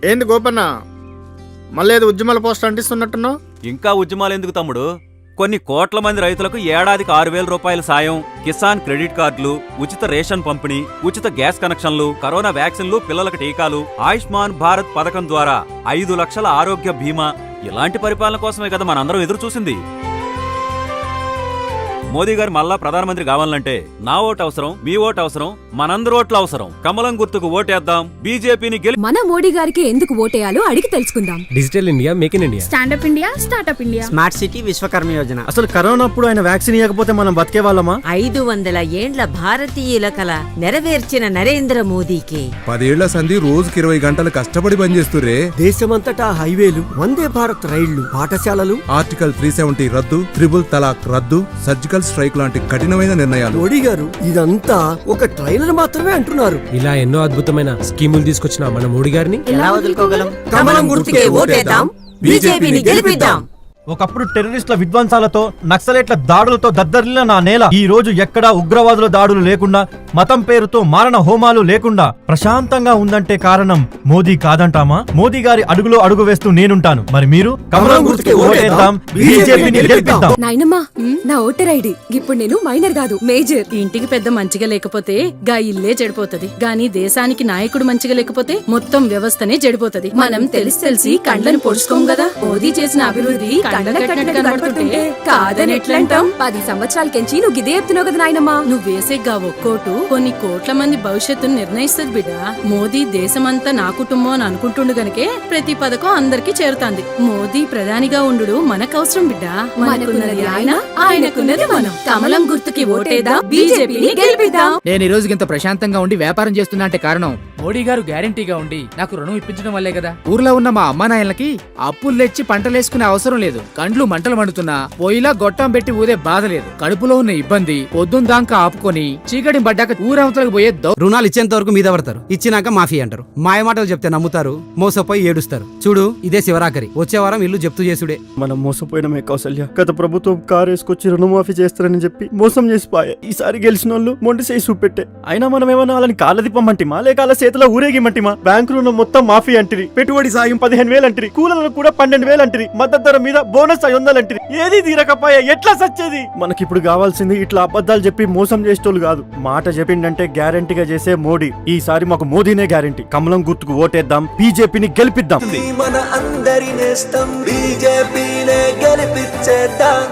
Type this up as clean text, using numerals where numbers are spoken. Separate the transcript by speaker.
Speaker 1: ఏంది గోపన్న, మళ్ళీ ఏదో ఉద్యమాల పోస్ట్ అంటిస్తున్నట్టున్నావు?
Speaker 2: ఇంకా ఉద్యమాలు ఎందుకు తమ్ముడు? కొన్ని కోట్ల మంది రైతులకు ఏడాదికి 6,000 రూపాయల సాయం, కిసాన్ క్రెడిట్ కార్డులు, ఉచిత రేషన్ పంపిణీ, ఉచిత గ్యాస్ కనెక్షన్లు, కరోనా వ్యాక్సిన్లు, పిల్లలకు టీకాలు, ఆయుష్మాన్ భారత్ పథకం ద్వారా 5 లక్షల ఆరోగ్య బీమా, ఇలాంటి పరిపాలన కోసమే కదా మనందరం ఎదురు చూసింది. మోదీ గారు మళ్ళా ప్రధానమంత్రి కావాలంటే నా ఓటు అవసరం, మీ ఓటు అవసరం, మనందరి ఓట్లు అవసరం. కమలం గుర్తుకు ఓటేద్దాం, బీజేపీని
Speaker 3: మన మోడీ గారికి ఎందుకు ఓటేయాలో అడిగి తెలుసుకుందాం.
Speaker 4: Digital India, make in India,
Speaker 5: standup India, startup India,
Speaker 6: smart city, Vishwakarma Yojana.
Speaker 7: అసలు కరోనా అప్పుడు ఆయన వ్యాక్సిన్ ఇవ్వకపోతే మనం బతికే వాళ్ళమా?
Speaker 8: 500 ఏండ్ల భారతీయుల కల నెరవేర్చిన నరేంద్ర మోదీకి
Speaker 9: 10 ఏళ్ల సంధి రోజుకి 20 గంటలు కష్టపడి పనిచేస్తురే.
Speaker 6: దేశమంతటా హైవేలు, వందే భారత్ రైళ్లు, పాఠశాలలు,
Speaker 9: ఆర్టికల్ 370 రద్దు, త్రిబుల్ తలాక్ రద్దు, సర్జికల్ స్ట్రైక్ లాంటి కఠినమైన నిర్ణయాలు.
Speaker 6: మోడీ గారు ఇదంతా ఒక ట్రైలర్ మాత్రమే అంటున్నారు.
Speaker 4: ఇలా ఎన్నో అద్భుతమైన స్కీములు తీసుకొచ్చిన మన మోడీ గారిని
Speaker 8: ఎలా వదులుకోగలం? కమలం గుర్తుకే ఓటేద్దాం, బీజేపీని గెలిపిద్దాం.
Speaker 7: ఒకప్పుడు టెర్రరిస్టుల విధ్వంసాలతో, నక్సలైట్ల దాడులతో దద్దరిల్లిన నా నేల ఈ రోజు ఎక్కడా ఉగ్రవాదుల దాడులు లేకుండా, మతం పేరుతో మారణ హోమాలు లేకుండా ప్రశాంతంగా ఉందంటే కారణం మోదీ కాదంటామా? మోదీ గారి అడుగులో అడుగు వేస్తూ నేనుంటాను. మరి మీరు? కమలం గుర్తుకే ఓటేద్దాం, బీజేపీని గెలిపిద్దాం.
Speaker 3: నాయనమ్మా, నా ఓటర్ ఐడి ఇప్పుడు నేను మైనర్ కాదు, మేజర్.
Speaker 5: ఇంటికి పెద్ద మంచిగా లేకపోతే గా ఇల్లే చెడిపోతది, గాని దేశానికి నాయకుడు మంచిగా లేకపోతే మొత్తం వ్యవస్థనే చెడిపోతది. మనం తెలిసి కండ్లను పొడుచుకోం కదా. మోదీ చేసిన అభివృద్ధి కనబడుతుంటే కాదని ఎట్లంటాం?
Speaker 3: 10 సంవత్సరాల కెంచి నువ్వు గిదే చెప్తున్నావు కదా నాయనమ్మా.
Speaker 5: నువ్వు వేసేగా ఒక్కోటు కొన్ని కోట్ల మంది భవిష్యత్తును నిర్ణయిస్తుంది బిడ్డ. మోదీ దేశమంతా నా కుటుంబం అని అనుకుంటుండు గనకే ప్రతి పథకం అందరికి చేరుతాంది. మోదీ ప్రధానిగా ఉండు మనకు అవసరం బిడ్డ. మనకున్నది ఆయన, ఆయనకున్నది మనం. కమలం గుర్తుకి ఓటేద్దాం, బీజేపీని గెలిపిద్దాం.
Speaker 10: నేను ఈ రోజుకి ఇంత ప్రశాంతంగా ఉండి వ్యాపారం చేస్తున్నా అంటే కారణం మోడీ గారు గ్యారంటీగా ఉండి నాకు రుణం ఇప్పించడం వల్లే కదా. ఊర్లో ఉన్న మా అమ్మా నాయనలకి అప్పులు తెచ్చి పంటలేసుకునే అవసరం లేదు. కండ్లు మంటలు మండుతున్నా పొయ్యిలా గొట్టం పెట్టి ఊదే బాధ లేదు. కడుపులో ఉన్న ఇబ్బంది పొద్దున్న దాకా ఆపుకొని చీకటి పడ్డాక ఊరవతలకు పోయే
Speaker 6: రుణాలు ఇచ్చేంత వరకు మీద పడతారు, ఇచ్చినాక మాఫీ అంటారు. మాయ మాటలు చెప్తే నమ్ముతారు, మోసపోయి ఏడుస్తారు. చూడు, ఇదే శివరాకరి. వచ్చే వారం ఇల్లు జప్తు చేసుడే.
Speaker 7: మనం మోసపోయినమే కౌసల్య. గత ప్రభుత్వం కారు వేసుకొచ్చి రుణమాఫీ చేస్తారని చెప్పి మోసం చేసిపోయా. ఈసారి గెలిచిన వాళ్ళు మొండి చేసి చూపెట్టే. అయినా మనం ఏమన్నా వాళ్ళని కాళ్ళ తిప్పమంటిమా, లేక వాళ్ళ చేతిలో ఊరేగిమంటిమా? బ్యాంకు రుణం మొత్తం మాఫీ అంటిరి, పెట్టుబడి సాయం 15,000 అంటిరి, కూలీలకు కూడా 12,000 అంటిరి, మద్దతు ధర మీద బోనస్ 500 అంటిరి. ఏది తీరకపోయా ఎట్లా సచ్చేది? మనకిప్పుడు కావాల్సింది ఇట్లా అబద్ధాలు చెప్పి మోసం చేసేటోళ్ళు కాదు, మాట చెప్పిండంటే గ్యారంటీగా చేసే మోడీ. ఈసారి మాకు మోదీనే గ్యారంటీ. కమలం గుర్తుకు ఓటేద్దాం, బీజేపీని గెలిపిద్దాం.
Speaker 11: మన అందరి నేస్తం బీజేపీనే గెలిపించేద్దాం.